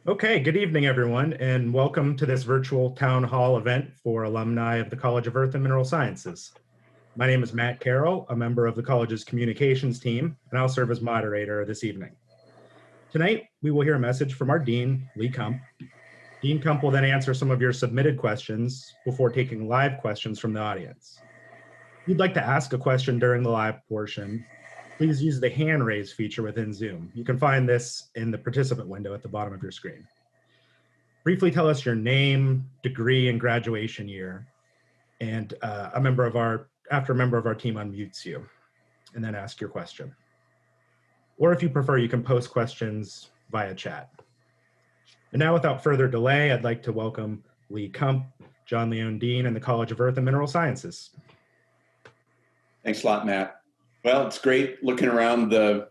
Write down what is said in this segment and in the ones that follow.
Okay, good evening, everyone, and welcome to this virtual town hall event for alumni of the College of Earth and Mineral Sciences. My name is Matt Carroll, a member of the college's communications team, and I'll serve as moderator this evening. Tonight, we will hear a message from our dean, Lee Kump. Dean Kump will then answer some of your submitted questions before taking live questions from the audience. If you'd like to ask a question during the live portion, please use the hand raise feature within Zoom. You can find this in the participant window at the bottom of your screen. Briefly tell us your name, degree, and graduation year, and after a member of our team unmutes you, and then ask your question. Or if you prefer, you can post questions via chat. And now, without further delay, I'd like to welcome Lee Kump, John Leone Dean, and the College of Earth and Mineral Sciences. Thanks a lot, Matt. Well, it's great looking around the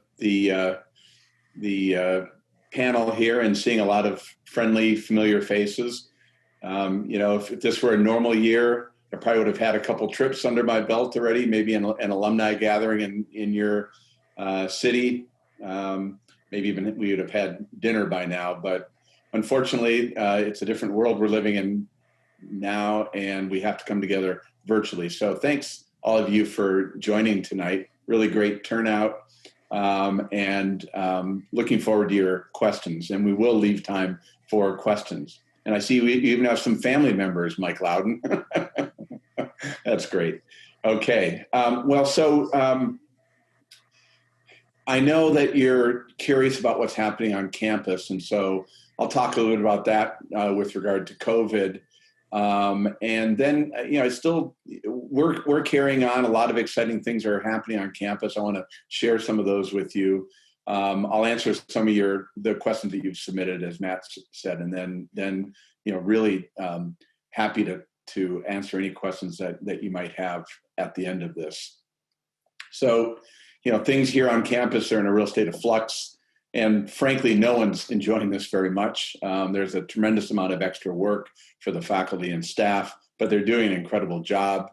panel here and seeing a lot of friendly, familiar faces. If this were a normal year, I probably would have had a couple trips under my belt already, maybe an alumni gathering in your city. Maybe even we would have had dinner by now. But unfortunately, it's a different world we're living in now, and we have to come together virtually. So thanks all of you for joining tonight. Really great turnout, and looking forward to your questions. And we will leave time for questions. And I see we even have some family members, Mike Loudon. That's great. Okay. I know that you're curious about what's happening on campus. And so I'll talk a little bit about that with regard to COVID. And then, we're carrying on. A lot of exciting things are happening on campus. I want to share some of those with you. I'll answer some of the questions that you've submitted, as Matt said, and then really happy to answer any questions that you might have at the end of this. So, things here on campus are in a real state of flux. And frankly, no one's enjoying this very much. There's a tremendous amount of extra work for the faculty and staff, but they're doing an incredible job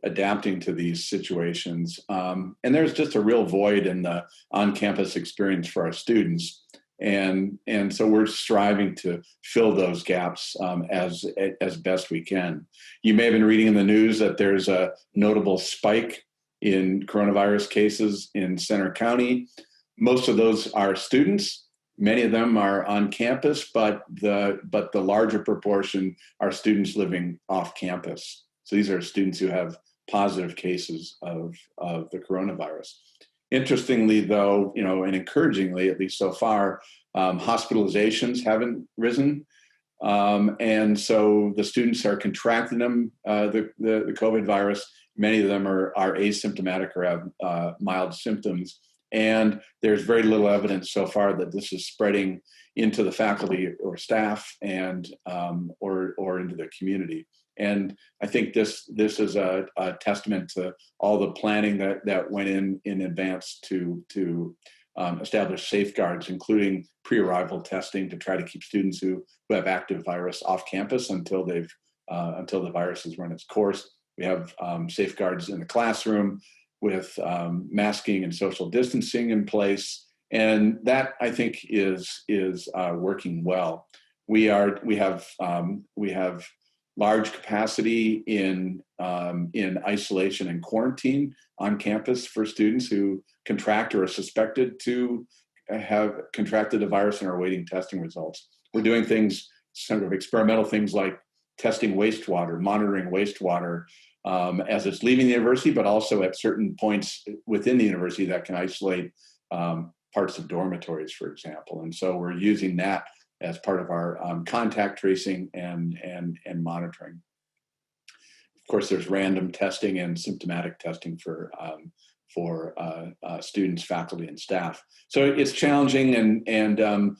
adapting to these situations. And there's just a real void in the on-campus experience for our students. And so we're striving to fill those gaps as best we can. You may have been reading in the news that there's a notable spike in coronavirus cases in Centre County. Most of those are students. Many of them are on campus, but the larger proportion are students living off campus. So these are students who have positive cases of the coronavirus. Interestingly, though, and encouragingly, at least so far, hospitalizations haven't risen. And so the students are contracting them, the COVID virus. Many of them are asymptomatic or have mild symptoms. And there's very little evidence so far that this is spreading into the faculty or staff and or into the community. And I think this is a testament to all the planning that went in advance to establish safeguards, including pre-arrival testing to try to keep students who have active virus off campus until the virus has run its course. We have safeguards in the classroom with masking and social distancing in place, and that I think is working well. We have large capacity in isolation and quarantine on campus for students who contract or are suspected to have contracted the virus and are awaiting testing results. We're doing things, sort of experimental things like testing wastewater, monitoring wastewater as it's leaving the university, but also at certain points within the university that can isolate parts of dormitories, for example. And so we're using that as part of our contact tracing and monitoring. Of course, there's random testing and symptomatic testing for students, faculty, and staff. So it's challenging, and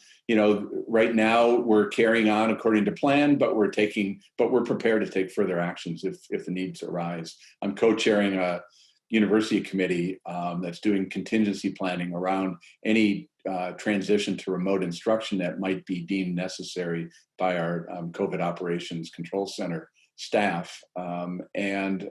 right now we're carrying on according to plan, but we're prepared to take further actions if the needs arise. I'm co-chairing a university committee that's doing contingency planning around any transition to remote instruction that might be deemed necessary by our COVID Operations Control Center staff, and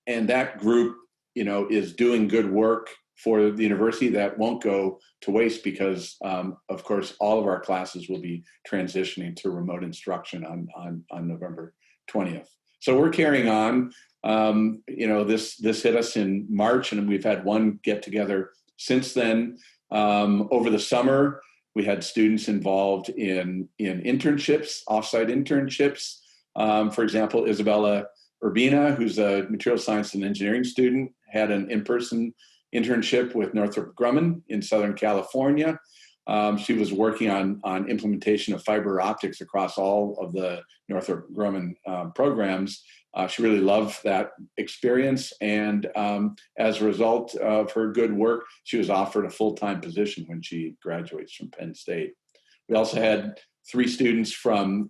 that group, is doing good work for the university that won't go to waste because, of course, all of our classes will be transitioning to remote instruction on November 20th. So we're carrying on. This hit us in March, and we've had one get together since then. Over the summer, we had students involved in internships, offsite internships. For example, Isabella Urbina, who's a material science and engineering student, had an in-person internship with Northrop Grumman in Southern California. She was working on implementation of fiber optics across all of the Northrop Grumman programs. She really loved that experience, and as a result of her good work, she was offered a full-time position when she graduates from Penn State. We also had 3 students from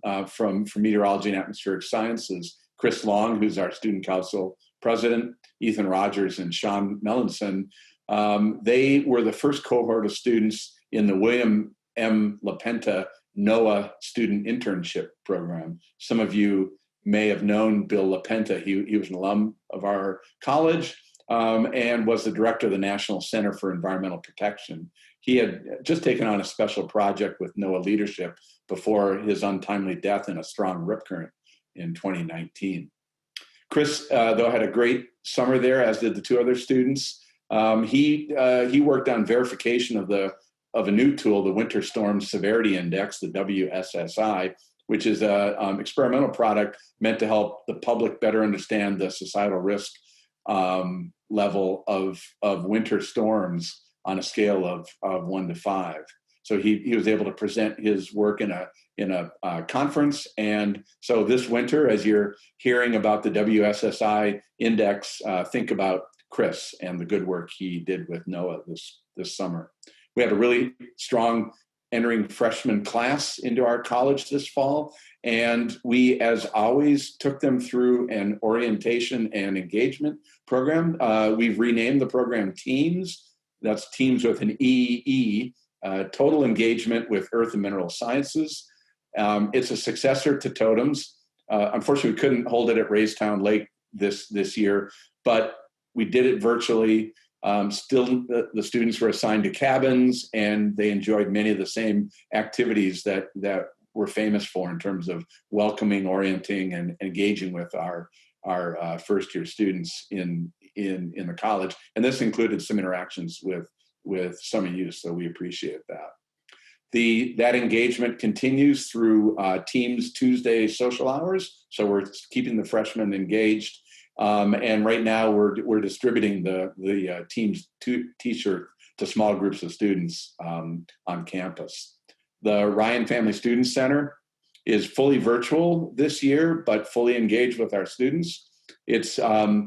meteorology and atmospheric sciences: Chris Long, who's our student council president, Ethan Rogers, and Sean Mellinson. They were the first cohort of students in the William M. LaPenta NOAA student internship program. Some of you may have known Bill LaPenta. He was an alum of our college and was the director of the National Center for Environmental Protection. He had just taken on a special project with NOAA leadership before his untimely death in a strong rip current in 2019. Chris, though, had a great summer there, as did the 2 other students. He worked on verification of a new tool, the Winter Storm Severity Index, the WSSI, which is an experimental product meant to help the public better understand the societal risk level of winter storms on a scale of 1 to 5. So he was able to present his work in a conference. And so this winter, as you're hearing about the WSSI index, think about Chris and the good work he did with NOAA this summer. We had a really strong entering freshman class into our college this fall. And we, as always, took them through an orientation and engagement program. We've renamed the program TEAMS. That's Teams with an EE, Total Engagement with Earth and Mineral Sciences. It's a successor to Totems. Unfortunately, we couldn't hold it at Raystown Lake this year, but we did it virtually. Still, the students were assigned to cabins, and they enjoyed many of the same activities that we're famous for in terms of welcoming, orienting, and engaging with our first-year students in the college. And this included some interactions with some of you, so we appreciate that. That engagement continues through Teams Tuesday social hours, so we're keeping the freshmen engaged. And right now we're distributing the Teams t-shirt to small groups of students on campus. The Ryan Family Student Center is fully virtual this year, but fully engaged with our students. It's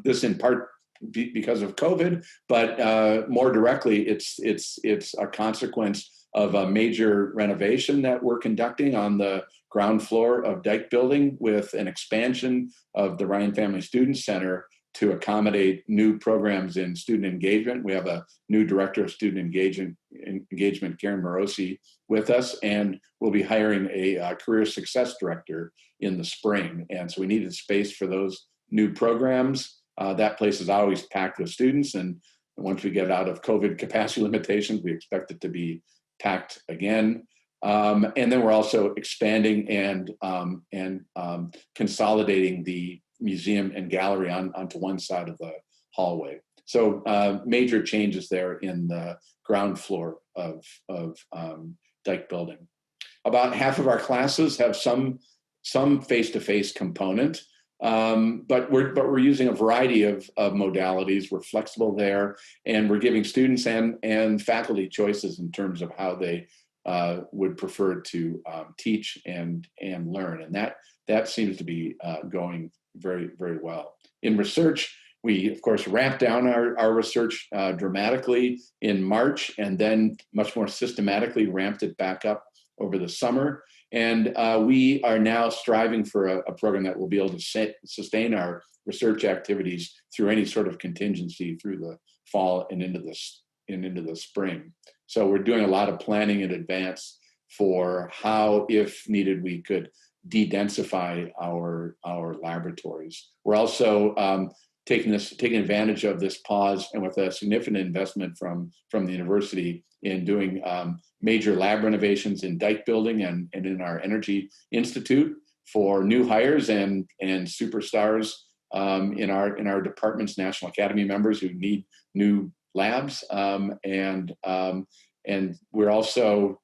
this in part because of COVID, but more directly, it's a consequence of a major renovation that we're conducting on the ground floor of Dyke Building with an expansion of the Ryan Family Student Center to accommodate new programs in student engagement. We have a new director of student engagement, Karen Morosi, with us, and we'll be hiring a career success director in the spring. And so we needed space for those new programs. That place is always packed with students, and once we get out of COVID capacity limitations, we expect it to be packed again. And then we're also expanding and consolidating the museum and gallery onto one side of the hallway. So major changes there in the ground floor of Dyke Building. About half of our classes have some face-to-face component, but we're using a variety of modalities. We're flexible there, and we're giving students and faculty choices in terms of how they would prefer to teach and learn, and that seems to be going very, very well. In research, we of course ramped down our research dramatically in March, and then much more systematically ramped it back up over the summer. And we are now striving for a program that will be able to sustain our research activities through any sort of contingency through the fall and into the spring. So we're doing a lot of planning in advance for how, if needed, we could de-densify our laboratories. We're also taking advantage of this pause, and with a significant investment from the university in doing major lab renovations in Dyke Building and in our Energy Institute for new hires and superstars in our department's National Academy members who need new labs. And we're also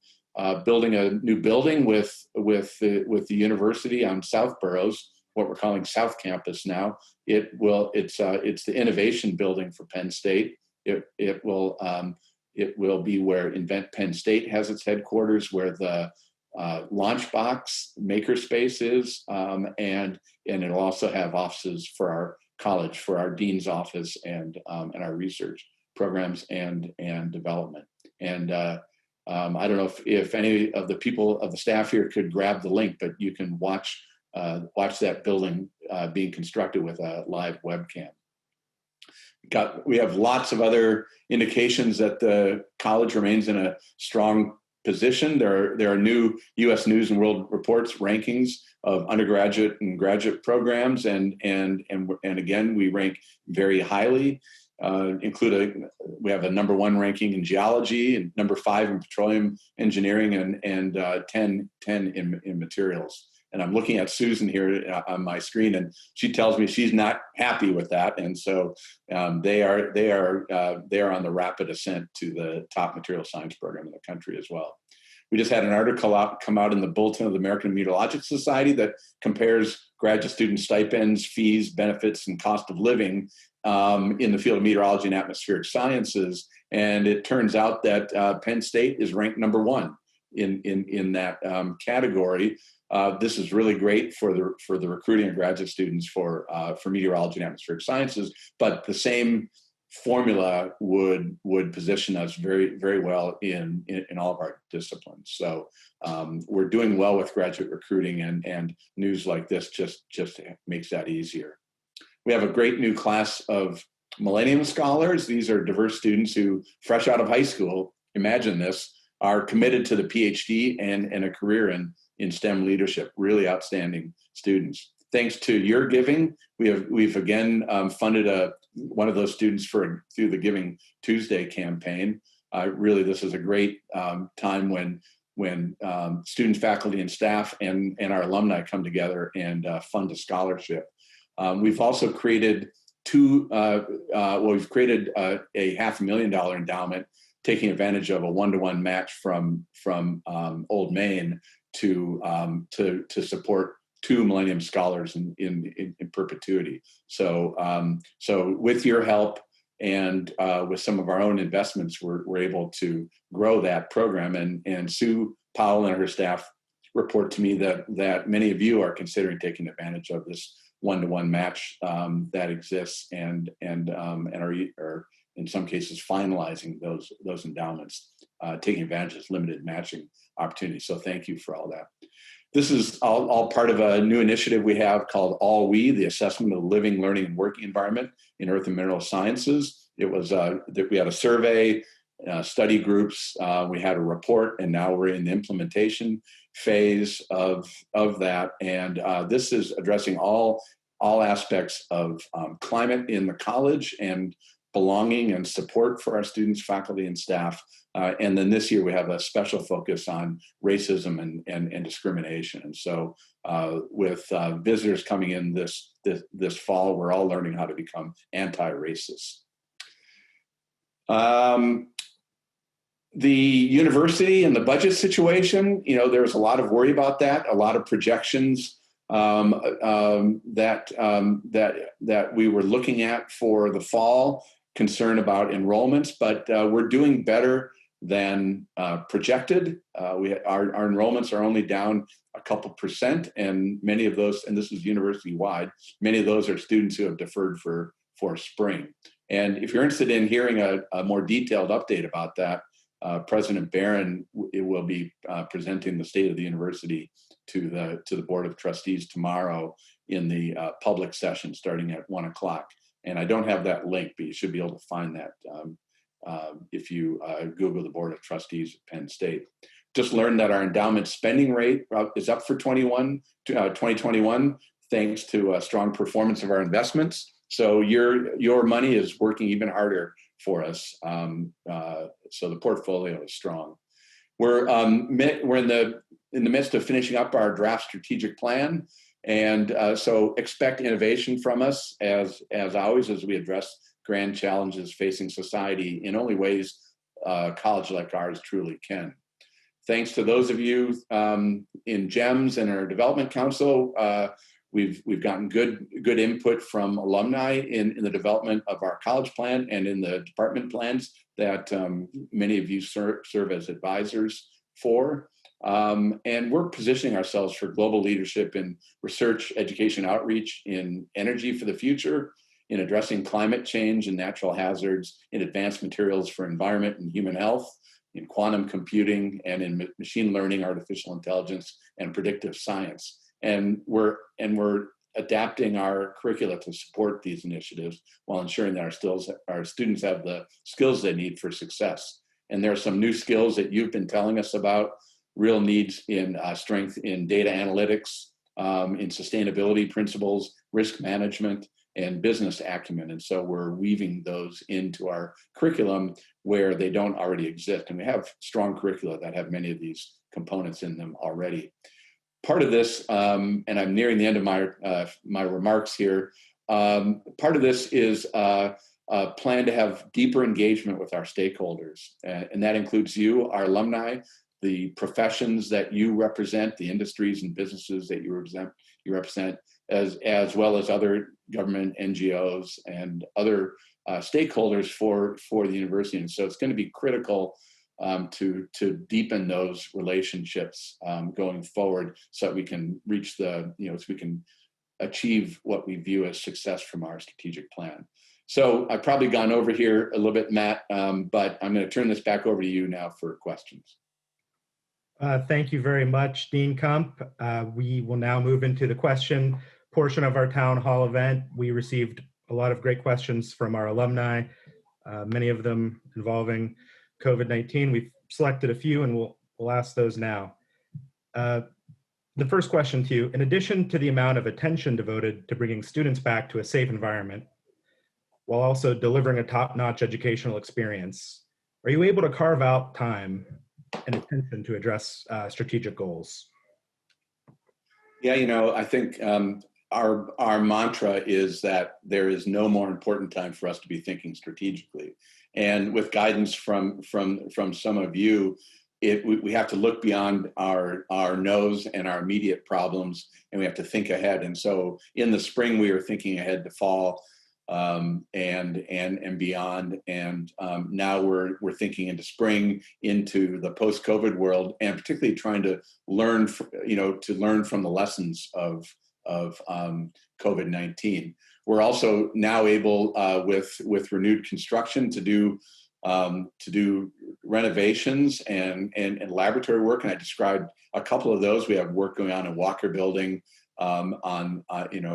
building a new building with the university on South Boroughs, what we're calling South Campus now. It's the innovation building for Penn State. It will be where Invent Penn State has its headquarters, where the Launchbox makerspace is, and it'll also have offices for our college, for our dean's office, and our research programs and development. And I don't know if any of the people of the staff here could grab the link, but you can watch that building being constructed with a live webcam. We have lots of other indications that the college remains in a strong position. There are new U.S. News and World Report's rankings of undergraduate and graduate programs, and again, we rank very highly. We have a number 1 ranking in geology, and number 5 in petroleum engineering, and 10 in materials. And I'm looking at Susan here on my screen, and she tells me she's not happy with that. And so they are on the rapid ascent to the top material science program in the country as well. We just had an article come out in the Bulletin of the American Meteorological Society that compares graduate student stipends, fees, benefits, and cost of living in the field of meteorology and atmospheric sciences. And it turns out that Penn State is ranked number 1 in that category. This is really great for the recruiting of graduate students for meteorology and atmospheric sciences, but the same formula would position us very, very well in all of our disciplines. So we're doing well with graduate recruiting, and news like this just makes that easier. We have a great new class of Millennium Scholars. These are diverse students who, fresh out of high school, imagine this, are committed to the PhD and a career in STEM leadership. Really outstanding students. Thanks to your giving, we've again funded one of those students through the Giving Tuesday campaign. Really, this is a great time when students, faculty, and staff and our alumni come together and fund a scholarship. We've also created we've created a $500,000 endowment, taking advantage of a 1-to-1 match from Old Main to support 2 Millennium Scholars in perpetuity. So with your help and with some of our own investments, we're able to grow that program. And Sue Powell and her staff report to me that many of you are considering taking advantage of this 1-to-1 match that exists, and are in some cases finalizing those endowments, taking advantage of this limited matching opportunity. So thank you for all that. This is all part of a new initiative we have called All We, the assessment of the living, learning, and working environment in earth and mineral sciences. It was that we had a survey, study groups, we had a report, and now we're in the implementation phase of that. And this is addressing all aspects of climate in the college and belonging and support for our students, faculty, and staff. And then this year we have a special focus on racism and discrimination. And so with visitors coming in this fall, we're all learning how to become anti-racist. The university and the budget situation, there was a lot of worry about that, a lot of projections that we were looking at for the fall, concern about enrollments, but we're doing better than projected. Our enrollments are only down a couple percent, and many of those, and this is university-wide, many of those are students who have deferred for spring. And if you're interested in hearing a more detailed update about that, President Barron will be presenting the state of the university to the Board of Trustees tomorrow in the public session starting at 1:00. And I don't have that link, but you should be able to find that if you Google the Board of Trustees at Penn State. Just learned that our endowment spending rate is up for 2021, thanks to strong performance of our investments. So your money is working even harder for us. So the portfolio is strong. We're in the midst of finishing up our draft strategic plan, and so expect innovation from us as always as we address grand challenges facing society in only ways college like ours truly can. Thanks to those of you in GEMS and our development council, we've gotten good input from alumni in the development of our college plan and in the department plans that many of you serve as advisors for. And we're positioning ourselves for global leadership in research, education, outreach, in energy for the future, in addressing climate change and natural hazards, in advanced materials for environment and human health, in quantum computing, and in machine learning, artificial intelligence, and predictive science. And we're adapting our curricula to support these initiatives while ensuring that our students have the skills they need for success. And there are some new skills that you've been telling us about, real needs in strength in data analytics, in sustainability principles, risk management, and business acumen. And so we're weaving those into our curriculum where they don't already exist. And we have strong curricula that have many of these components in them already. Part of this, and I'm nearing the end of my remarks here, part of this is a plan to have deeper engagement with our stakeholders. And that includes you, our alumni, the professions that you represent, the industries and businesses that you represent, as well as other government NGOs and other stakeholders for the university. And so it's going to be critical to deepen those relationships going forward, so that we can reach so we can achieve what we view as success from our strategic plan. So I've probably gone over here a little bit, Matt, but I'm going to turn this back over to you now for questions. Thank you very much, Dean Kump. We will now move into the question portion of our town hall event. We received a lot of great questions from our alumni, many of them involving COVID-19. We've selected a few and we'll ask those now. The first question to you: in addition to the amount of attention devoted to bringing students back to a safe environment, while also delivering a top-notch educational experience, are you able to carve out time and attention to address strategic goals? Yeah, I think our mantra is that there is no more important time for us to be thinking strategically. And with guidance from some of you, we have to look beyond our nose and our immediate problems, and we have to think ahead. And so in the spring, we are thinking ahead to fall and beyond. And now we're thinking into spring, into the post-COVID world, and particularly trying to learn from the lessons of COVID-19. We're also now able, with renewed construction, to do renovations and laboratory work. And I described a couple of those. We have work going on in Walker Building, on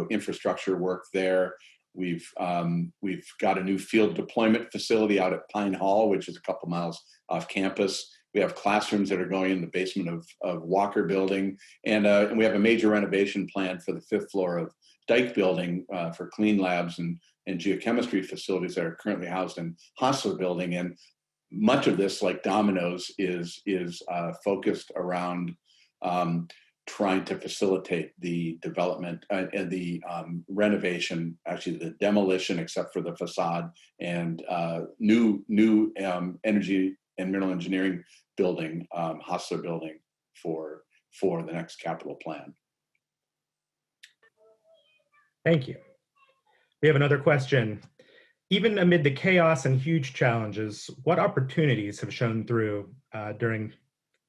infrastructure work there. We've got a new field deployment facility out at Pine Hall, which is a couple miles off campus. We have classrooms that are going in the basement of Walker Building, and we have a major renovation plan for the 5th floor of Dyke Building for clean labs and geochemistry facilities that are currently housed in Hostler Building. And much of this, like dominoes, is focused around trying to facilitate the development and the renovation, actually the demolition, except for the facade, and new energy and mineral engineering building, Hostler Building, for the next capital plan. Thank you. We have another question. Even amid the chaos and huge challenges, what opportunities have shown through during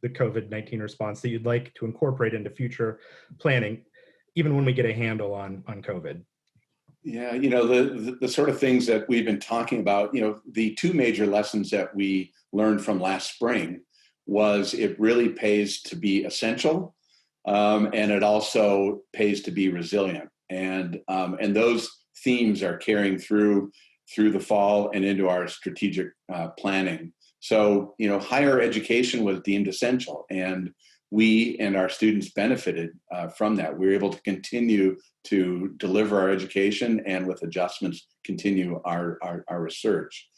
the COVID-19 response that you'd like to incorporate into future planning, even when we get a handle on COVID? Yeah, the sort of things that we've been talking about, the two major lessons that we learned from last spring was it really pays to be essential, and it also pays to be resilient. And those themes are carrying through the fall and into our strategic planning. So, higher education was deemed essential, and we and our students benefited from that. We were able to continue to deliver our education and with adjustments, continue our research.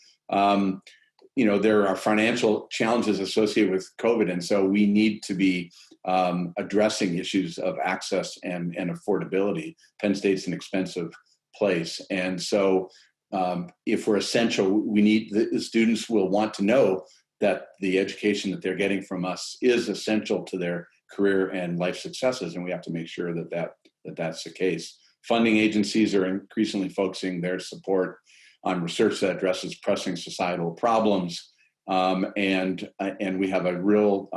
There are financial challenges associated with COVID, and so we need to be addressing issues of access and affordability. Penn State's an expensive place, and so if we're essential, we need the students will want to know that the education that they're getting from us is essential to their career and life successes, and we have to make sure that that's the case. Funding agencies are increasingly focusing their support on research that addresses pressing societal problems, and we have a real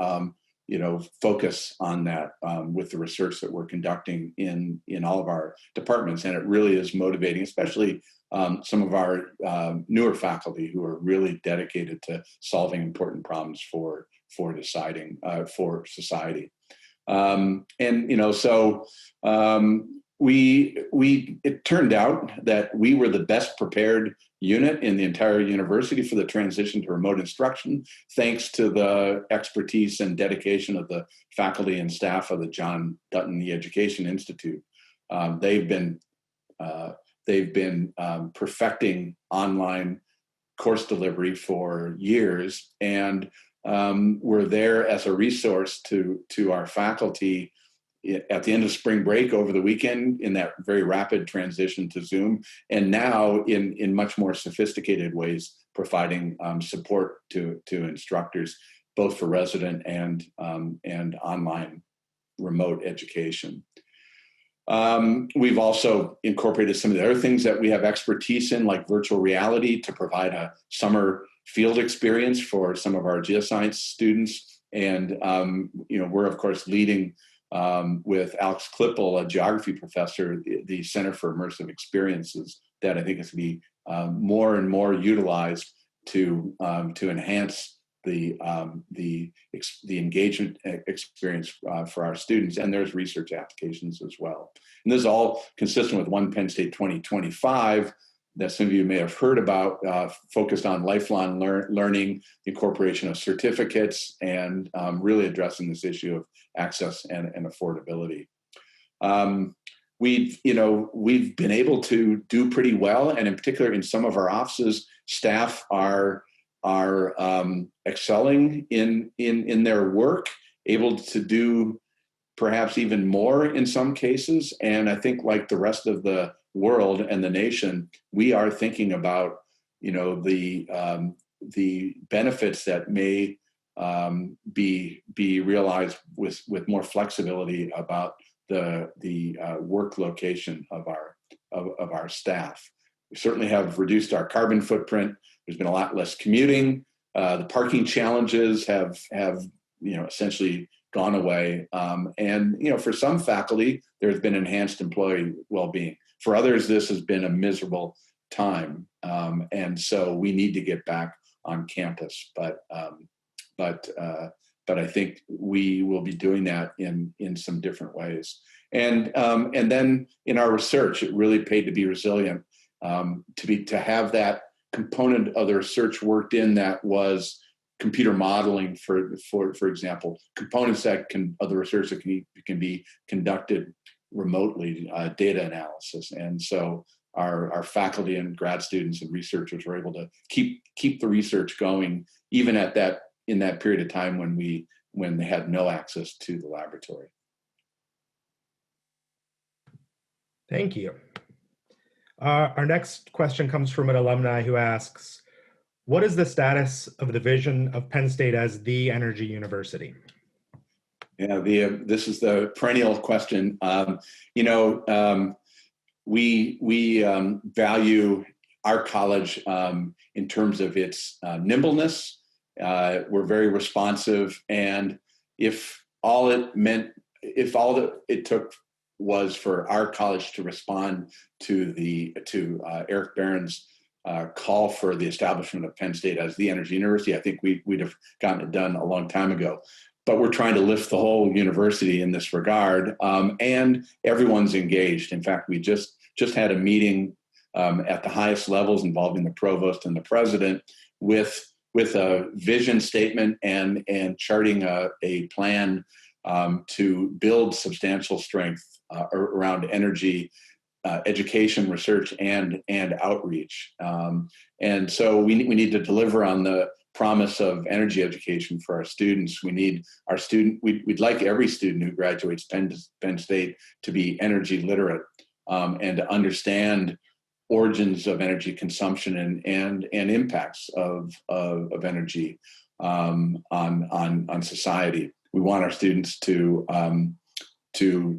focus on that with the research that we're conducting in all of our departments, and it really is motivating, especially some of our newer faculty who are really dedicated to solving important problems for deciding for society. It turned out that we were the best prepared unit in the entire university for the transition to remote instruction, thanks to the expertise and dedication of the faculty and staff of the John Dutton Education Institute. They've been perfecting online course delivery for years, and we're there as a resource to our faculty at the end of spring break, over the weekend, in that very rapid transition to Zoom, and now in much more sophisticated ways, providing support to instructors, both for resident and online remote education. We've also incorporated some of the other things that we have expertise in, like virtual reality, to provide a summer field experience for some of our geoscience students. And we're of course leading with Alex Klippel, a geography professor, the Center for Immersive Experiences, that I think is going to be more and more utilized to enhance the engagement experience for our students. And there's research applications as well. And this is all consistent with One Penn State 2025 that some of you may have heard about, focused on lifelong learning, incorporation of certificates, and really addressing this issue of access and affordability. We've been able to do pretty well, and in particular in some of our offices, staff are excelling in their work, able to do perhaps even more in some cases. And I think, like the rest of the world and the nation, we are thinking about the benefits that may be realized with more flexibility about the work location of our staff. We certainly have reduced our carbon footprint. There's been a lot less commuting. The parking challenges have essentially gone away. And for some faculty, there's been enhanced employee well-being. For others, this has been a miserable time. And so we need to get back on campus. But I think we will be doing that in some different ways. And then in our research, it really paid to be resilient, to have that component of the research worked in that was computer modeling, for example, components of the research that can be conducted remotely, data analysis. And so our faculty and grad students and researchers were able to keep the research going, even in that period of time when they had no access to the laboratory. Thank you. Our next question comes from an alumni who asks, what is the status of the vision of Penn State as the energy university? Yeah, this is the perennial question. We value our college in terms of its nimbleness. We're very responsive, and if all that it took was for our college to respond to Eric Barron's call for the establishment of Penn State as the energy university, I think we'd have gotten it done a long time ago. But we're trying to lift the whole university in this regard, and everyone's engaged. In fact, we just had a meeting at the highest levels involving the provost and the president with a vision statement and charting a plan to build substantial strength around energy education, research, and outreach. And so we need to deliver on the promise of energy education for our students. We'd like every student who graduates Penn State to be energy literate and to understand origins of energy consumption and impacts of energy on society. We want our students to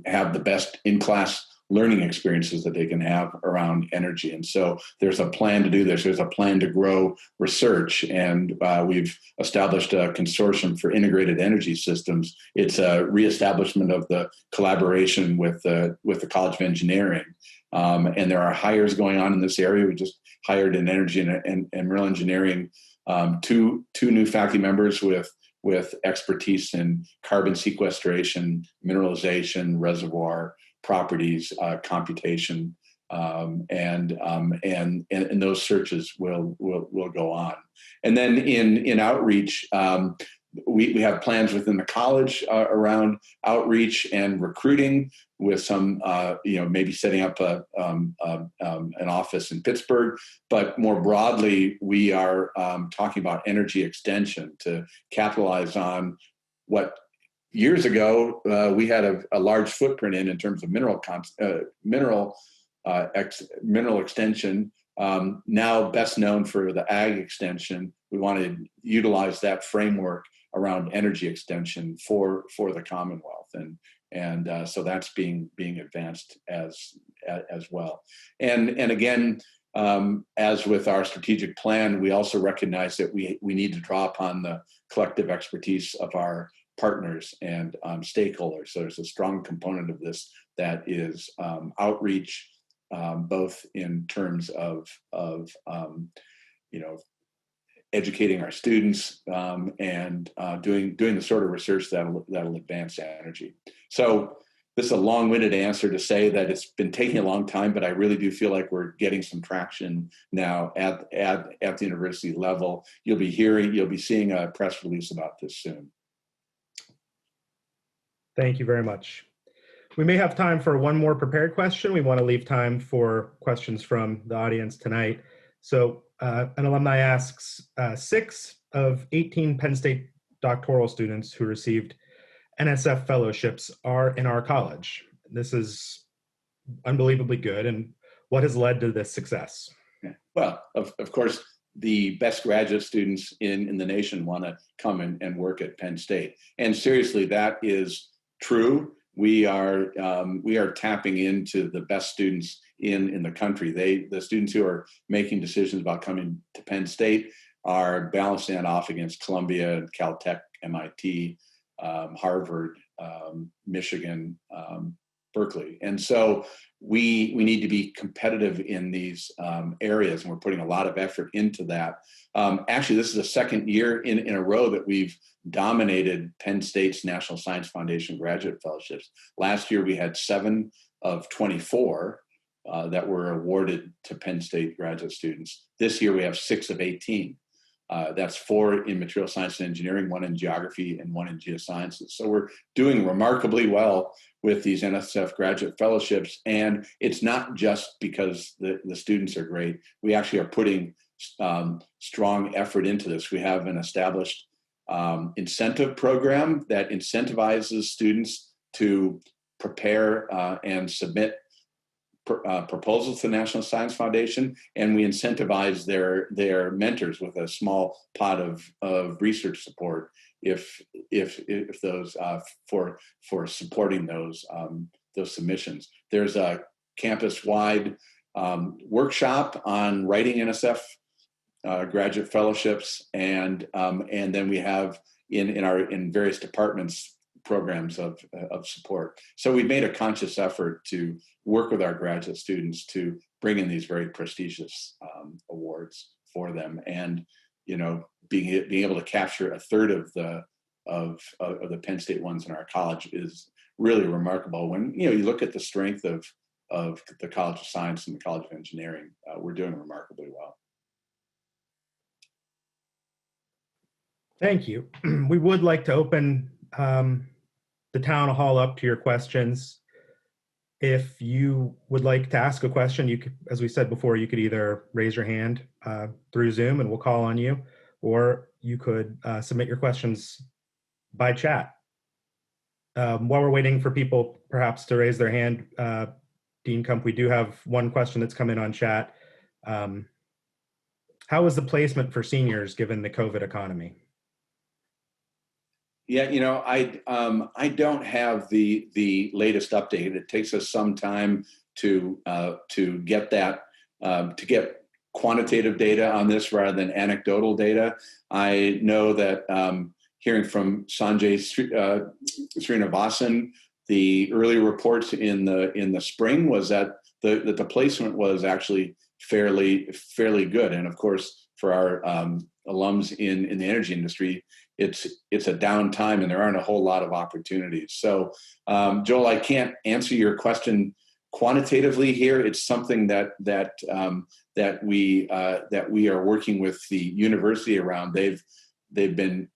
have the best in-class learning experiences that they can have around energy. And so there's a plan to do this. There's a plan to grow research. And we've established a consortium for integrated energy systems. It's a reestablishment of the collaboration with the College of Engineering. And there are hires going on in this area. We just hired in energy and mineral engineering two new faculty members with expertise in carbon sequestration, mineralization, reservoir properties, computation, and those searches will go on. And then in outreach, we have plans within the college around outreach and recruiting, with some maybe setting up an office in Pittsburgh. But more broadly, we are talking about energy extension to capitalize on what years ago we had a large footprint in terms of mineral extension. Now best known for the ag extension. We want to utilize that framework around energy extension for the Commonwealth, and so that's being advanced as well. And again, as with our strategic plan, we also recognize that we need to draw upon the collective expertise of our partners and stakeholders. So there's a strong component of this that is outreach, both in terms of educating our students and doing the sort of research that'll advance energy. So this is a long-winded answer to say that it's been taking a long time, but I really do feel like we're getting some traction now at the university level. You'll be seeing a press release about this soon. Thank you very much. We may have time for one more prepared question. We want to leave time for questions from the audience tonight. So an alumni asks, 6 of 18 Penn State doctoral students who received NSF fellowships are in our college. This is unbelievably good. And what has led to this success? Well, of course, the best graduate students in the nation want to come and work at Penn State. And seriously, that is true. We are tapping into the best students in the country. The students who are making decisions about coming to Penn State are balancing that off against Columbia, Caltech, MIT, Harvard, Michigan, Berkeley. And so we need to be competitive in these areas, and we're putting a lot of effort into that. Actually, this is the second year in a row that we've dominated Penn State's National Science Foundation graduate fellowships. Last year, we had 7 of 24 that were awarded to Penn State graduate students. This year, we have 6 of 18. That's 4 in material science and engineering, 1 in geography, and 1 in geosciences. So we're doing remarkably well with these NSF graduate fellowships. And it's not just because the students are great. We actually are putting strong effort into this. We have an established incentive program that incentivizes students to prepare and submit proposals to the National Science Foundation, and we incentivize their mentors with a small pot of research support if those for supporting those submissions. There's a campus-wide workshop on writing NSF graduate fellowships, and then we have in various departments programs of support. So we've made a conscious effort to work with our graduate students to bring in these very prestigious awards for them, and being able to capture a third of the Penn State ones in our college is really remarkable. When you look at the strength of the College of Science and the College of Engineering, we're doing remarkably well. Thank you. We would like to open the town hall up to your questions. If you would like to ask a question, you could, as we said before, you could either raise your hand through Zoom and we'll call on you, or you could submit your questions by chat. While we're waiting for people perhaps to raise their hand, Dean Kump, we do have one question that's come in on chat. How is the placement for seniors given the COVID economy? Yeah, I don't have the latest update. It takes us some time to get that to get quantitative data on this rather than anecdotal data. I know that hearing from Sanjay Srinivasan, the early reports in the spring was that the placement was actually fairly good, and of course for our alums in the energy industry, it's a down time and there aren't a whole lot of opportunities. So, Joel, I can't answer your question quantitatively here. It's something that we are working with the university around. They've been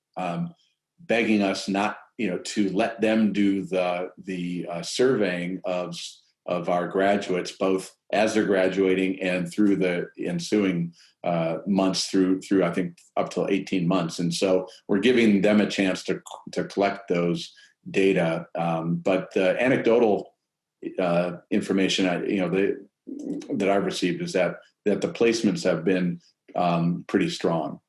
begging us not, to let them do the surveying of our graduates, both as they're graduating and through the ensuing months through I think up till 18 months. And so we're giving them a chance to collect those data. But the anecdotal information that I've received is that the placements have been pretty strong.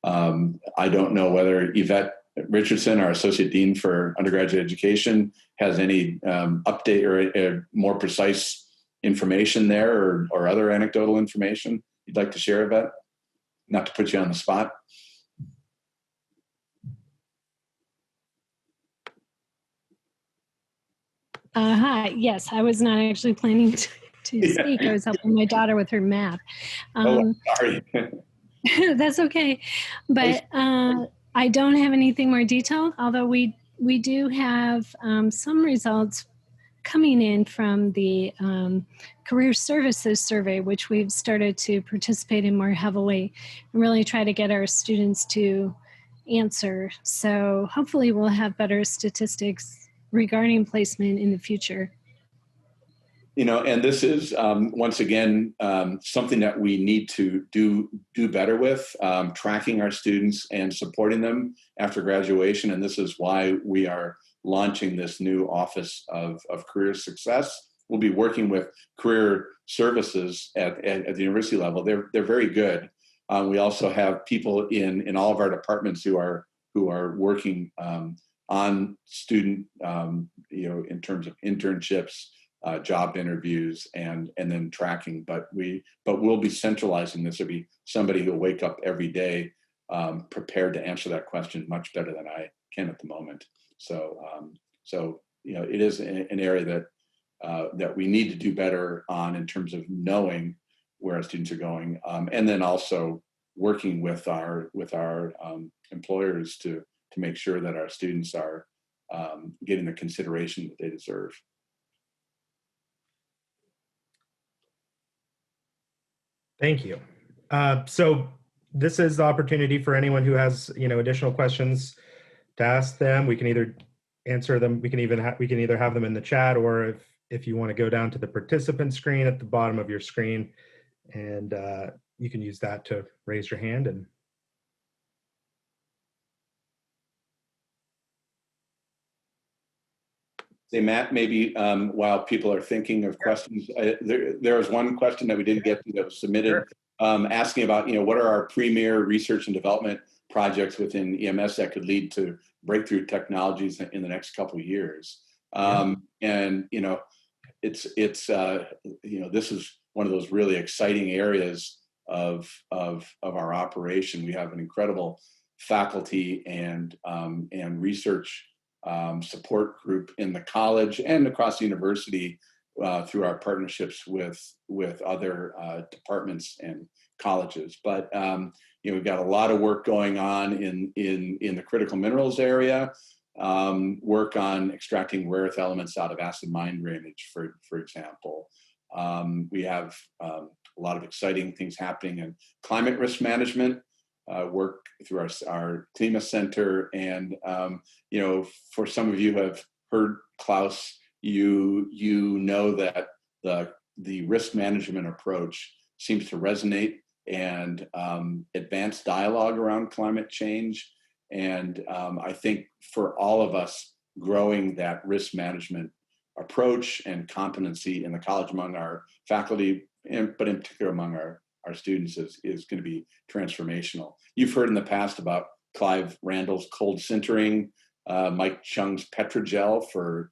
I don't know whether Yvette Richardson, our Associate Dean for Undergraduate Education, has any update or more precise information there or other anecdotal information you'd like to share about it? Not to put you on the spot. Hi, yes, I was not actually planning to speak. I was helping my daughter with her math. Sorry. That's okay. But I don't have anything more detailed, although we do have some results coming in from the Career Services Survey, which we've started to participate in more heavily and really try to get our students to answer. So hopefully we'll have better statistics regarding placement in the future. And this is, once again, something that we need to do better with, tracking our students and supporting them after graduation. And this is why we are launching this new Office of Career Success. We'll be working with Career Services at the university level. They're very good. We also have people in all of our departments who are working on student, in terms of internships, job interviews, and then tracking. But we'll be centralizing this. There'll be somebody who'll wake up every day prepared to answer that question much better than I can at the moment. So it is an area that we need to do better on in terms of knowing where our students are going, and then also working with our employers to make sure that our students are getting the consideration that they deserve. Thank you. So this is the opportunity for anyone who has, additional questions to ask them. We can either answer them. We can either have them in the chat, or if you want to go down to the participant screen at the bottom of your screen, and you can use that to raise your hand. And say, Matt, maybe while people are thinking of questions, there was one question that we didn't get to that was submitted. Sure. Asking about, what are our premier research and development projects within EMS that could lead to breakthrough technologies in the next couple of years. And, this is one of those really exciting areas of our operation. We have an incredible faculty and research support group in the college and across the university through our partnerships with other departments and colleges. But we've got a lot of work going on in the critical minerals area, work on extracting rare earth elements out of acid mine drainage, for example. We have a lot of exciting things happening in climate risk management, work through our clima center. And, for some of you who have heard Klaus, you know that the risk management approach seems to resonate, and advanced dialogue around climate change. And I think for all of us, growing that risk management approach and competency in the college among our faculty, but in particular among our students, is going to be transformational. You've heard in the past about Clive Randall's cold sintering, Mike Chung's Petrogel for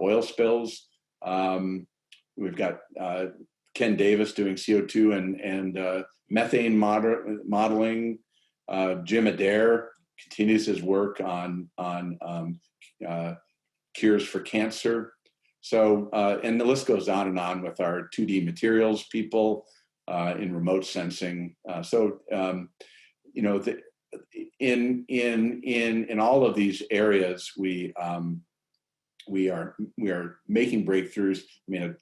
oil spills. We've got Ken Davis doing CO2 and methane modeling. Jim Adair continues his work on cures for cancer. So, and the list goes on and on with our 2D materials people in remote sensing. In all of these areas, we are making breakthroughs. I mean,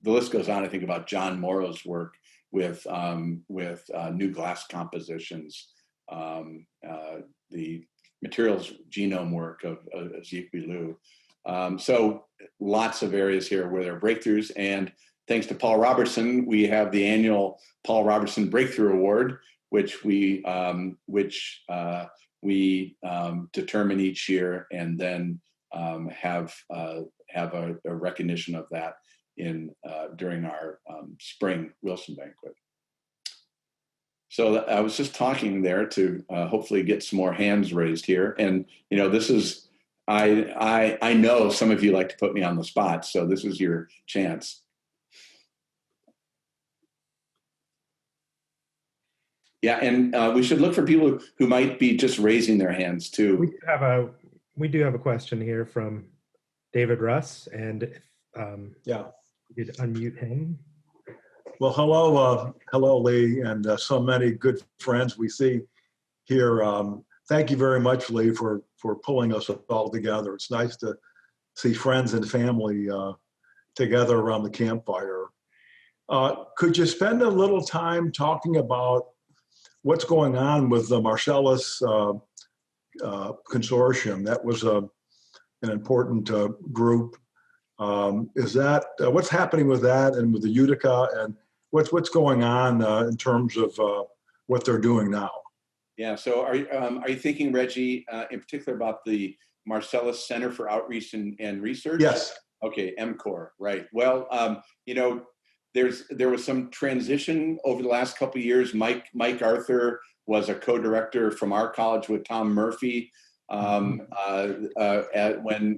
the list goes on. I think about John Morrow's work with new glass compositions, the materials genome work of Zikwi Liu. So lots of areas here where there are breakthroughs, and thanks to Paul Roberson, we have the annual Paul Roberson Breakthrough Award, which we determine each year, and then have a recognition of that during our spring Wilson banquet. So I was just talking there to hopefully get some more hands raised here, and this is. I know some of you like to put me on the spot, so this is your chance. Yeah, and we should look for people who might be just raising their hands too. We do have a question here from David Russ, and yeah, you could unmute him. Well, hello, Lee, and so many good friends we see here. Thank you very much, Lee, for pulling us all together. It's nice to see friends and family together around the campfire. Could you spend a little time talking about what's going on with the Marcellus consortium? That was an important group. Is that what's happening with that, and with the Utica, and what's going on in terms of what they're doing now? Yeah. So are you thinking, Reggie, in particular about the Marcellus Center for Outreach and Research? Yes. Okay, MCOR, right. Well, there was some transition over the last couple of years. Mike Arthur was a co-director from our college with Tom Murphy. When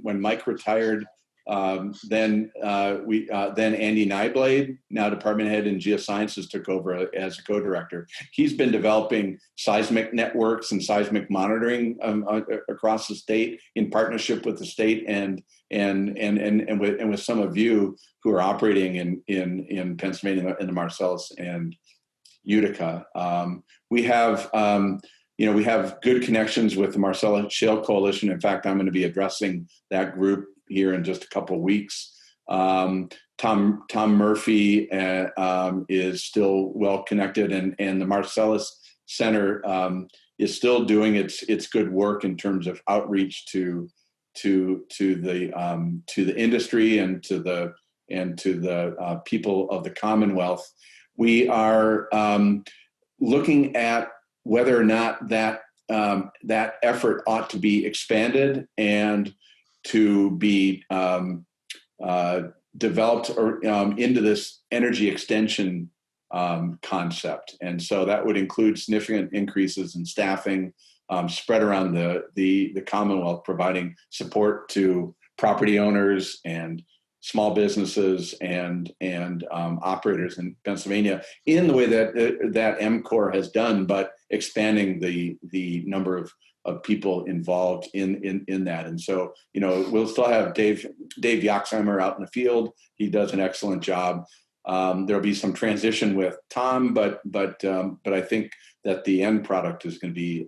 Mike retired, then Andy Nyblade, now department head in geosciences, took over as a co-director. He's been developing seismic networks and seismic monitoring across the state in partnership with the state and with some of you who are operating in Pennsylvania in the Marcellus and Utica. We have good connections with the Marcellus Shale Coalition. In fact, I'm going to be addressing that group here in just a couple of weeks. Tom Murphy is still well connected, and the Marcellus Center is still doing its good work in terms of outreach to the industry and to the people of the Commonwealth. We are looking at whether or not that effort ought to be expanded and to be developed into this energy extension concept. And so that would include significant increases in staffing spread around the Commonwealth, providing support to property owners and small businesses and operators in Pennsylvania in the way that MCOR has done, but expanding the number of people involved in that. And so, we'll still have Dave Yoxheimer out in the field. He does an excellent job. There'll be some transition with Tom, but I think that the end product is going to be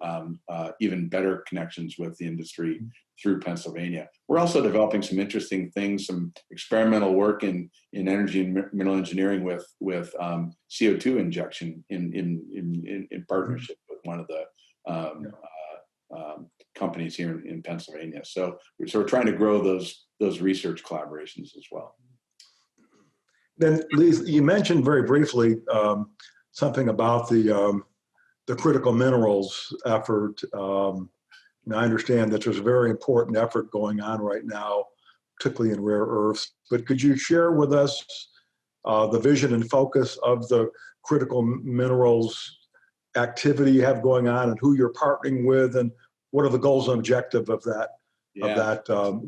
even better connections with the industry through Pennsylvania. We're also developing some interesting things, some experimental work in energy and mineral engineering with CO2 injection in partnership with one of the companies here in Pennsylvania. So we're trying to grow those research collaborations as well. Then, Lee, you mentioned very briefly something about the critical minerals effort. And I understand that there's a very important effort going on right now, particularly in rare earths. But could you share with us the vision and focus of the critical minerals activity you have going on, and who you're partnering with, and what are the goals and objectives of that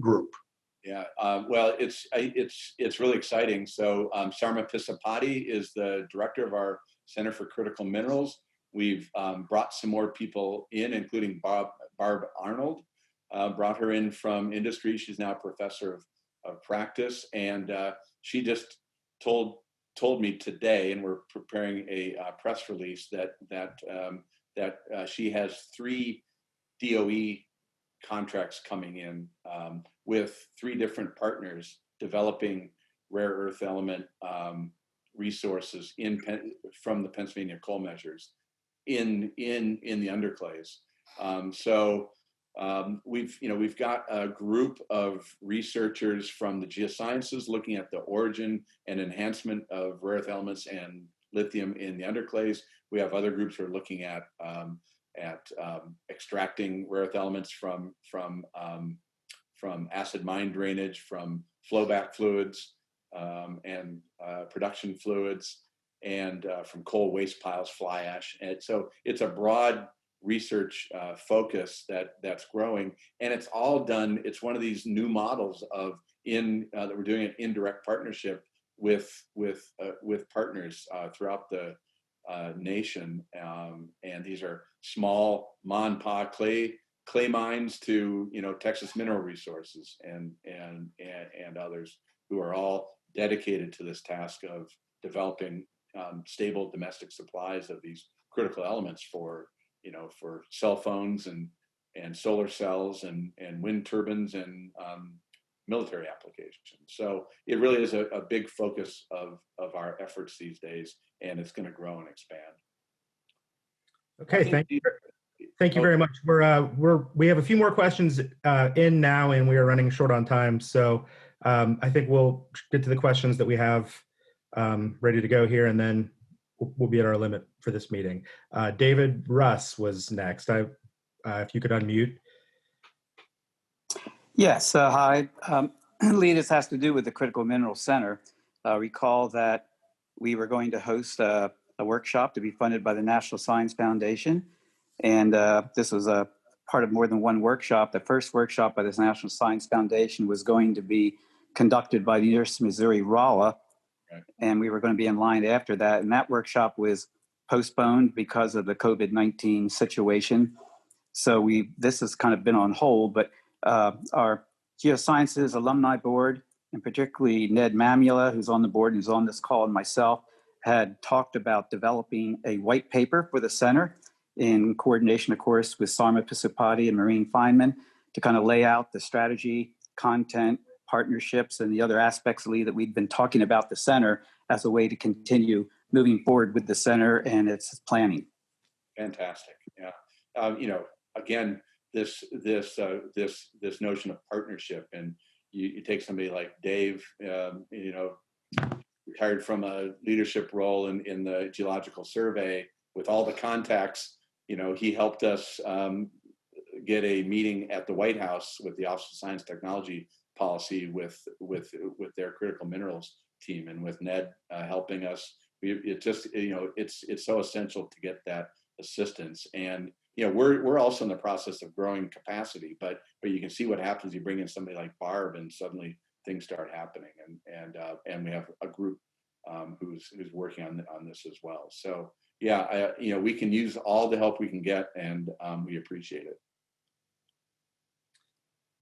group? Yeah, well, it's really exciting. So Sarma Pisapati is the director of our Center for Critical Minerals. We've brought some more people in, including Barb Arnold. Brought her in from industry. She's now a professor of practice, and she just told me today, and we're preparing a press release that she has 3 DOE contracts coming in with 3 different partners developing rare earth element resources from the Pennsylvania coal measures in the underclays. So we've got a group of researchers from the geosciences looking at the origin and enhancement of rare earth elements and lithium in the underclays. We have other groups who are looking at extracting rare earth elements from acid mine drainage, from flowback fluids and production fluids, and from coal waste piles, fly ash. And so it's a broad research focus that's growing, and it's all done. It's one of these new models of that we're doing an indirect partnership with partners throughout the nation, and these are small ma clay mines to Texas Mineral Resources and others who are all dedicated to this task of developing stable domestic supplies of these critical elements for cell phones and solar cells and wind turbines and military applications. So it really is a big focus of our efforts these days, and it's going to grow and expand. Okay, thank you very much. We have a few more questions in now, and we are running short on time. So I think we'll get to the questions that we have ready to go here, and then we'll be at our limit for this meeting. David Russ was next. If you could unmute. Yes, hi. Lee, this has to do with the Critical Mineral Center. Recall that we were going to host a workshop to be funded by the National Science Foundation. And this was a part of more than one workshop. The first workshop by this National Science Foundation was going to be conducted by the University of Missouri Rolla. And we were going to be in line after that. And that workshop was postponed because of the COVID-19 situation. So this has kind of been on hold, but our Geosciences Alumni Board, and particularly Ned Mamula, who's on the board and who's on this call, and myself, had talked about developing a white paper for the center in coordination, of course, with Sarma Pisapati and Maureen Feynman to kind of lay out the strategy, content, partnerships, and the other aspects, Lee, that we've been talking about the center as a way to continue moving forward with the center and its planning. Fantastic. Yeah. Again, this notion of partnership, and you take somebody like Dave, retired from a leadership role in the Geological Survey with all the contacts. He helped us get a meeting at the White House with the Office of Science Technology Policy with their critical minerals team, and with Ned helping us. It's so essential to get that assistance. And we're also in the process of growing capacity, but you can see what happens. You bring in somebody like Barb, and suddenly things start happening. And we have a group who's working on this as well. So yeah, we can use all the help we can get, and we appreciate it.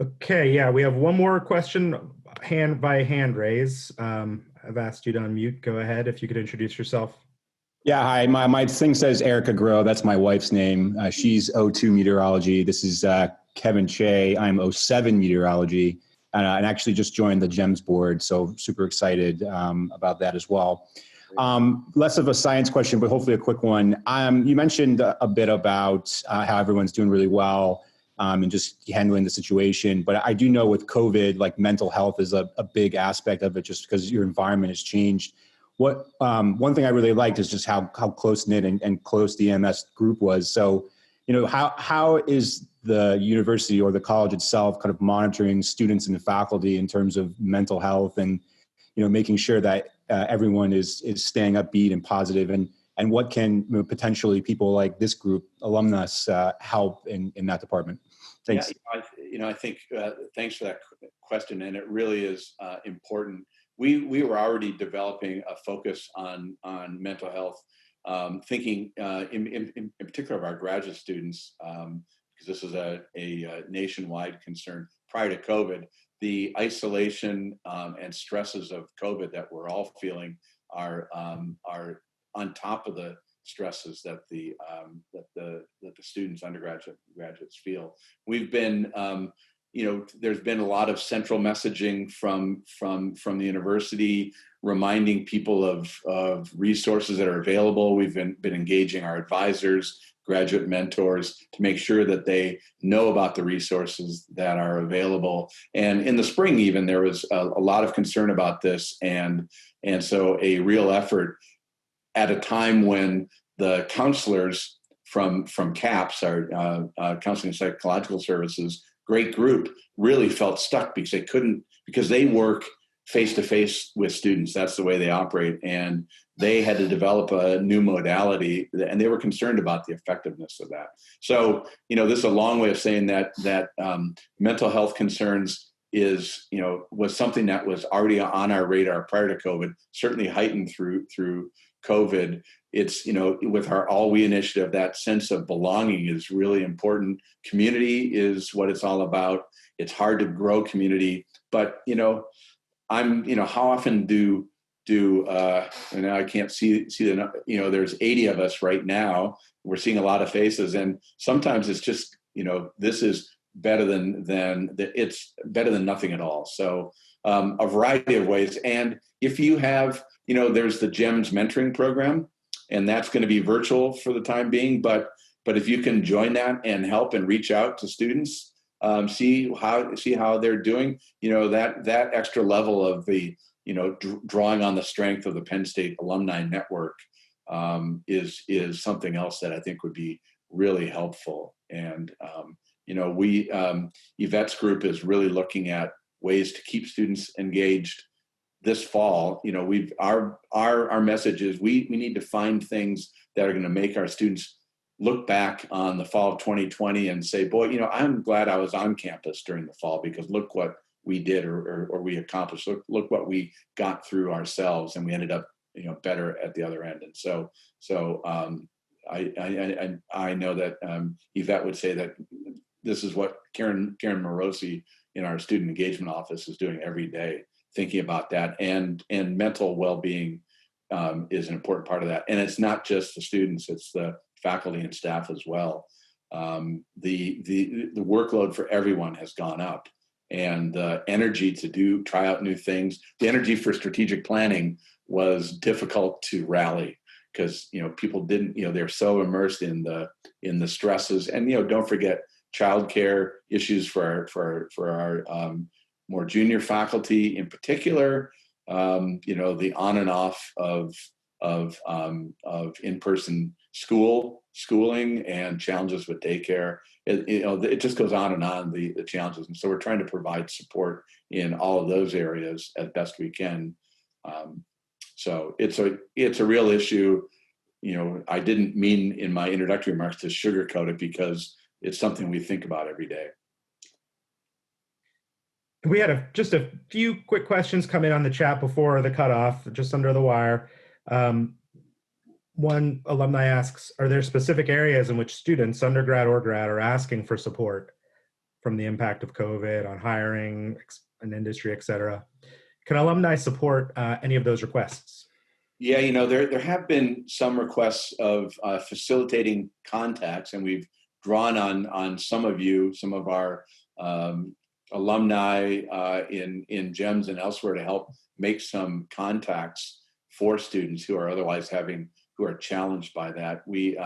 Okay, yeah, we have one more question by hand raise. I've asked you to unmute. Go ahead, if you could introduce yourself. Yeah, hi. My thing says Erica Grow. That's my wife's name. She's 02 meteorology. This is Kevin Che. I'm 07 meteorology, and actually just joined the GEMS board. So super excited about that as well. Less of a science question, but hopefully a quick one. You mentioned a bit about how everyone's doing really well. and just handling the situation. But I do know with COVID, like mental health is a big aspect of it, just because your environment has changed. What one thing I really liked is just how close knit and close the EMS group was. So, how is the university or the college itself kind of monitoring students and faculty in terms of mental health and, making sure that everyone is staying upbeat and positive, and what can potentially people like this group, alumnus, help in that department? Thanks. Yeah, I think thanks for that question, and it really is important. We were already developing a focus on mental health, thinking in particular of our graduate students, because this is a nationwide concern. Prior to COVID, the isolation and stresses of COVID that we're all feeling are on top of the stresses that the students, undergraduates, graduates feel. We've been there's been a lot of central messaging from the university, reminding people of resources that are available. We've been engaging our advisors, graduate mentors, to make sure that they know about the resources that are available. And in the spring, even, there was a lot of concern about this, and so a real effort at a time when the counselors from CAPS, our Counseling and Psychological Services, great group, really felt stuck because they work face-to-face with students. That's the way they operate. And they had to develop a new modality, and they were concerned about the effectiveness of that. So, this is a long way of saying that mental health concerns was something that was already on our radar prior to COVID, certainly heightened through COVID. It's, with our All We initiative, that sense of belonging is really important. Community is what it's all about. It's hard to grow community, but, how often do and now I can't see there's 80 of us right now. We're seeing a lot of faces, and sometimes it's just, this is better than it's better than nothing at all. So a variety of ways. And if you have, there's the GEMS mentoring program, and that's going to be virtual for the time being. But if you can join that and help and reach out to students, see how they're doing, that extra level of the, drawing on the strength of the Penn State alumni network is something else that I think would be really helpful. And, Yvette's group is really looking at ways to keep students engaged this fall. Our message is we need to find things that are going to make our students look back on the fall of 2020 and say, boy, I'm glad I was on campus during the fall, because look what we did or we accomplished. Look what we got through ourselves, and we ended up, better at the other end. And so I know that Yvette would say that this is what Karen Morosi in our student engagement office is doing every day, thinking about that, and mental well-being is an important part of that. And it's not just the students; it's the faculty and staff as well. The workload for everyone has gone up, and the energy to try out new things, the energy for strategic planning was difficult to rally, because people didn't, they're so immersed in the stresses, and don't forget childcare issues for our more junior faculty in particular. The on and off of in-person schooling and challenges with daycare. It just goes on and on, the challenges. And so we're trying to provide support in all of those areas as best we can. So it's a real issue. I didn't mean in my introductory remarks to sugarcoat it, because it's something we think about every day. We had just a few quick questions come in on the chat before the cutoff, just under the wire. One alumni asks, are there specific areas in which students, undergrad or grad, are asking for support from the impact of COVID on hiring and industry, et cetera? Can alumni support any of those requests? Yeah, there have been some requests of facilitating contacts, and we've drawn on some of our alumni in GEMS and elsewhere to help make some contacts for students who are otherwise who are challenged by that. We,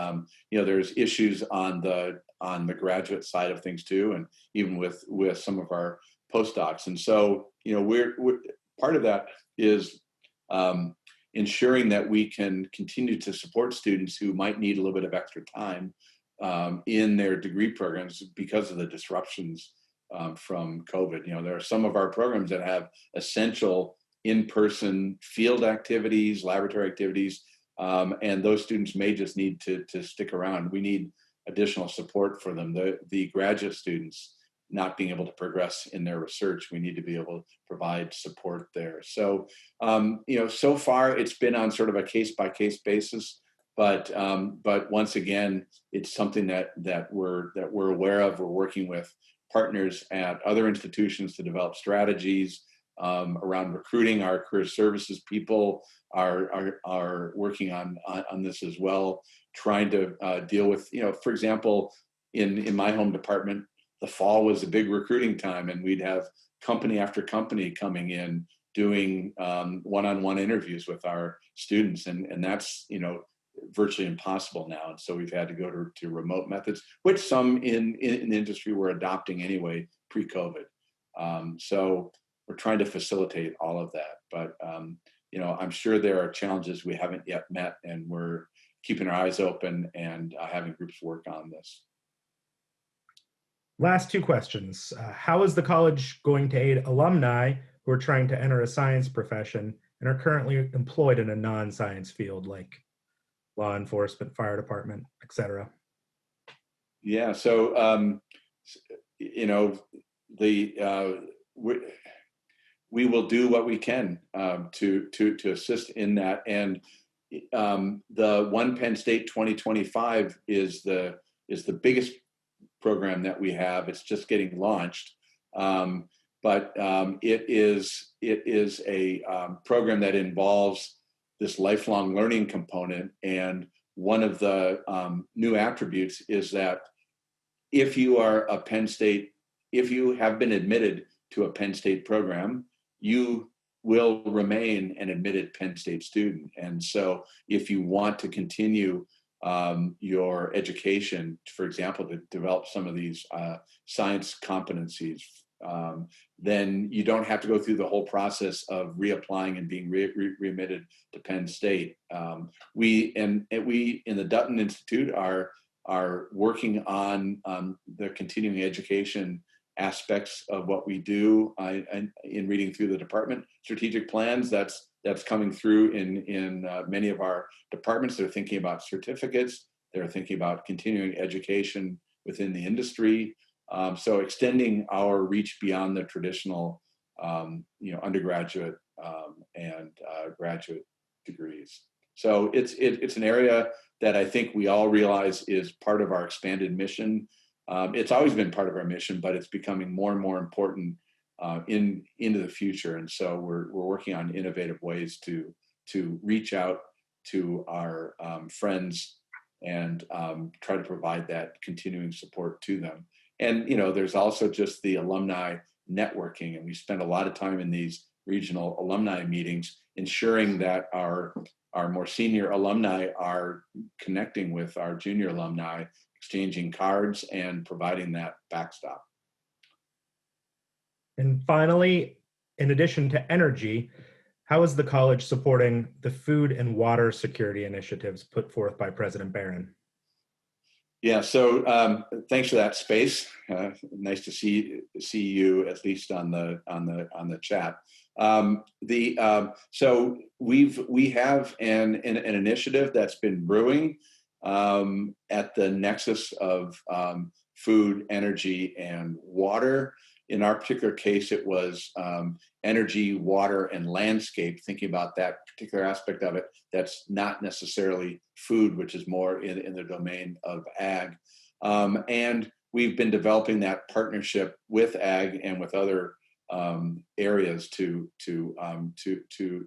there's issues on the on the graduate side of things too, and even with some of our postdocs. And so, we're part of that is ensuring that we can continue to support students who might need a little bit of extra time in their degree programs because of the disruptions from COVID. There are some of our programs that have essential in-person field activities, laboratory activities, and those students may just need to stick around. We need additional support for them. The graduate students not being able to progress in their research, we need to be able to provide support there. So, so far it's been on sort of a case-by-case basis, but once again, it's something that we're aware of. We're working with partners at other institutions to develop strategies around recruiting. Our career services people are working on this as well, trying to deal with, for example, in my home department, the fall was a big recruiting time, and we'd have company after company coming in doing one-on-one interviews with our students, and that's virtually impossible now. And so we've had to go to remote methods, which some in the industry were adopting anyway pre-COVID. So we're trying to facilitate all of that, but I'm sure there are challenges we haven't yet met, and we're keeping our eyes open and having groups work on this. Last two questions. How is the college going to aid alumni who are trying to enter a science profession and are currently employed in a non-science field like law enforcement, fire department, et cetera? Yeah, so, we will do what we can to assist in that. And the One Penn State 2025 is the biggest program that we have. It's just getting launched, but it is a program that involves this lifelong learning component. And one of the new attributes is that if you are a Penn State, if you have been admitted to a Penn State program, you will remain an admitted Penn State student. And so if you want to continue your education, for example, to develop some of these science competencies, then you don't have to go through the whole process of reapplying and being readmitted to Penn State. We in the Dutton Institute are working on the continuing education aspects of what we do. In reading through the department strategic plans, that's coming through in many of our departments. They're thinking about certificates. They're thinking about continuing education within the industry. So extending our reach beyond the traditional, undergraduate and graduate degrees. So it's an area that I think we all realize is part of our expanded mission. It's always been part of our mission, but it's becoming more and more important into the future. And so we're working on innovative ways to reach out to our friends and try to provide that continuing support to them. And there's also just the alumni networking, and we spend a lot of time in these regional alumni meetings ensuring that our more senior alumni are connecting with our junior alumni, exchanging cards and providing that backstop. And finally, in addition to energy, how is the college supporting the food and water security initiatives put forth by President Barron? Yeah, so thanks for that space. Nice to see you at least on the chat. So we have an initiative that's been brewing at the nexus of food, energy, and water. In our particular case, it was energy, water, and landscape, thinking about that particular aspect of it that's not necessarily food, which is more in the domain of ag. And we've been developing that partnership with ag and with other areas to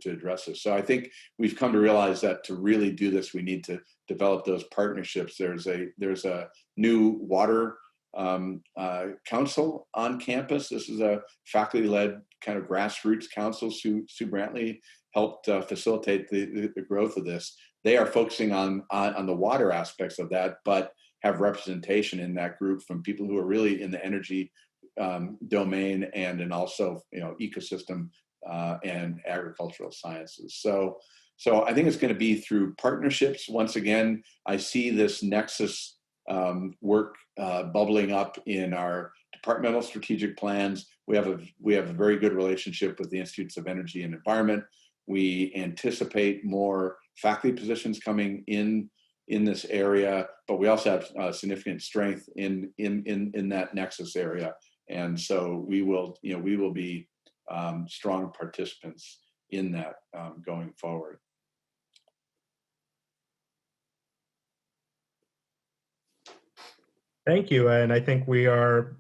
address this. So I think we've come to realize that to really do this, we need to develop those partnerships. There's a new water council on campus. This is a faculty-led kind of grassroots council. Sue Brantley helped facilitate the growth of this. They are focusing on the water aspects of that, but have representation in that group from people who are really in the energy domain and also, ecosystem and agricultural sciences. So I think it's going to be through partnerships. Once again, I see this nexus work bubbling up in our departmental strategic plans. We have a very good relationship with the Institutes of Energy and Environment. We anticipate more faculty positions coming in this area, but we also have significant strength in that nexus area, and so we will be strong participants in that going forward. Thank you. And I think we are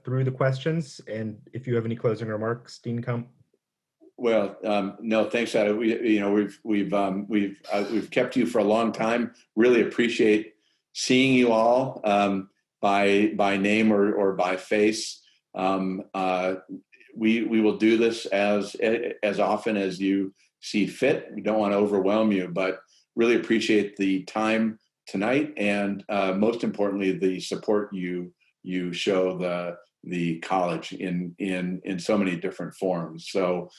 through the questions. And if you have any closing remarks, Dean Kump. Well, no, thanks, Adam. We've kept you for a long time. Really appreciate seeing you all by name or by face. We will do this as often as you see fit. We don't want to overwhelm you, but really appreciate the time tonight, and most importantly, the support you show the college in so many different forms. So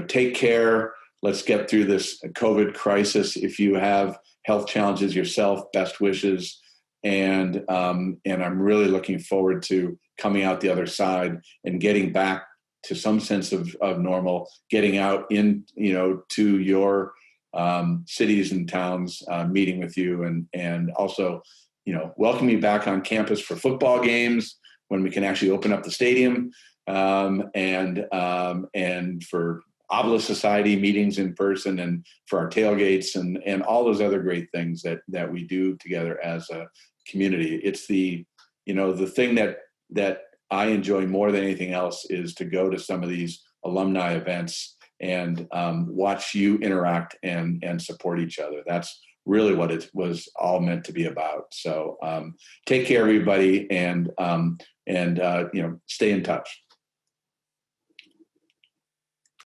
take care. Let's get through this COVID crisis. If you have health challenges yourself, best wishes, and I'm really looking forward to coming out the other side and getting back to some sense of normal, getting out to your cities and towns, meeting with you, and also, welcome you back on campus for football games when we can actually open up the stadium, and for Obelisk Society meetings in person, and for our tailgates, and all those other great things that we do together as a community. It's the thing that I enjoy more than anything else is to go to some of these alumni events and watch you interact and support each other. That's really what it was all meant to be about. So take care, everybody, and stay in touch.